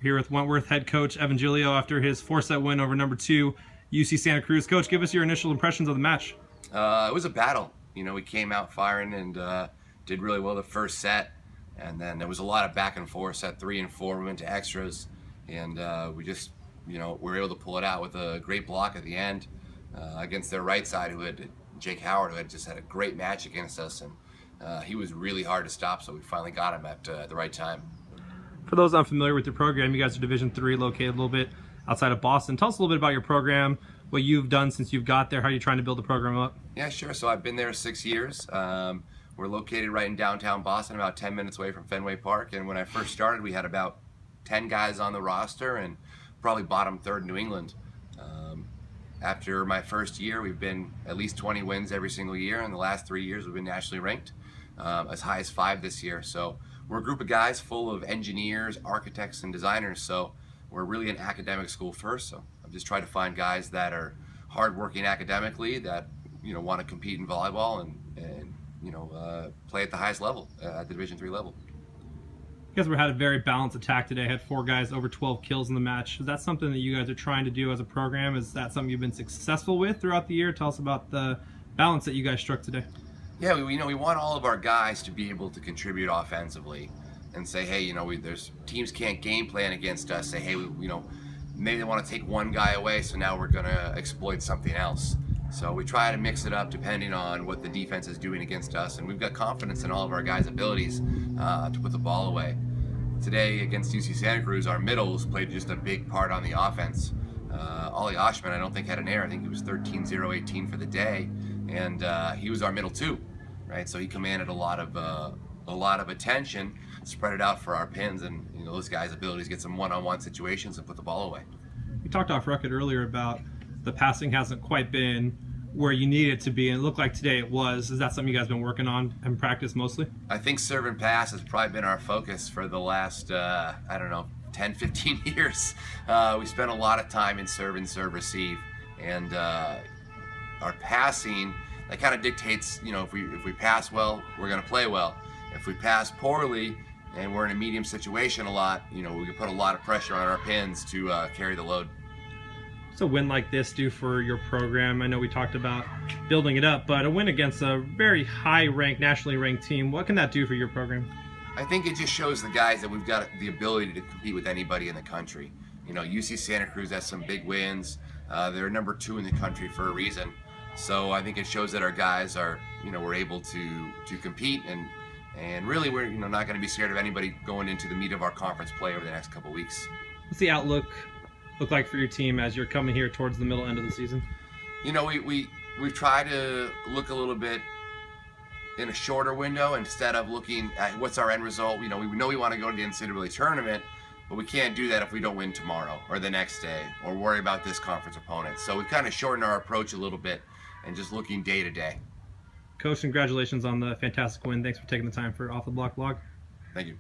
Here with Wentworth head coach Evin Giglio after his 4-set win over number 2 UC Santa Cruz. Coach, give us your initial impressions of the match. It was a battle. We came out firing and did really well the first set, and then there was a lot of back and forth. Set 3 and 4, we went to extras, and we just, were able to pull it out with a great block at the end against their right side, who had Jake Howard, who had just had a great match against us, and he was really hard to stop. So we finally got him at the right time. For those unfamiliar with your program, you guys are Division III, located a little bit outside of Boston. Tell us a little bit about your program, what you've done since you've got there, how you're trying to build the program up. Yeah, sure. So I've been there 6 years. We're located right in downtown Boston, about 10 minutes away from Fenway Park. And when I first started, we had about 10 guys on the roster and probably bottom third in New England. After my first year, we've been at least 20 wins every single year. And the last 3 years, we've been nationally ranked, as high as 5 this year. So we're a group of guys full of engineers, architects, and designers. So we're really an academic school first. So I'm just trying to find guys that are hardworking academically, that want to compete in volleyball and play at the highest level, at the Division III level. You guys had a very balanced attack today. Had 4 guys over 12 kills in the match. Is that something that you guys are trying to do as a program? Is that something you've been successful with throughout the year? Tell us about the balance that you guys struck today. Yeah, we want all of our guys to be able to contribute offensively and say, hey, there's teams can't game plan against us. Say, hey, maybe they want to take one guy away, so now we're going to exploit something else. So we try to mix it up depending on what the defense is doing against us, and we've got confidence in all of our guys' abilities to put the ball away. Today against UC Santa Cruz, our middles played just a big part on the offense. Ollie Oshman, I don't think, had an error. I think he was 13-0-18 for the day, and he was our middle too, right? So he commanded a lot of attention, spread it out for our pins, and those guys' abilities to get some one-on-one situations and put the ball away. We talked off record earlier about the passing hasn't quite been where you need it to be, and it looked like today it was. Is that something you guys have been working on and practice mostly? I think serve and pass has probably been our focus for the last, 10, 15 years. We spent a lot of time in serve and serve receive, and our passing, that kind of dictates, if we pass well, we're going to play well. If we pass poorly and we're in a medium situation a lot, we can put a lot of pressure on our pins to carry the load. What's a win like this do for your program? I know we talked about building it up, but a win against a very high-ranked, nationally ranked team, what can that do for your program? I think it just shows the guys that we've got the ability to compete with anybody in the country. UC Santa Cruz has some big wins. They're number 2 in the country for a reason. So I think it shows that our guys are, we're able to compete, and really we're not going to be scared of anybody going into the meat of our conference play over the next couple weeks. What's the outlook look like for your team as you're coming here towards the middle end of the season? We've tried to look a little bit in a shorter window instead of looking at what's our end result. We know we want to go to the NCAA tournament, but we can't do that if we don't win tomorrow or the next day or worry about this conference opponent. So we've kind of shortened our approach a little bit and just looking day to day. Coach, congratulations on the fantastic win. Thanks for taking the time for Off the Block Blog. Thank you.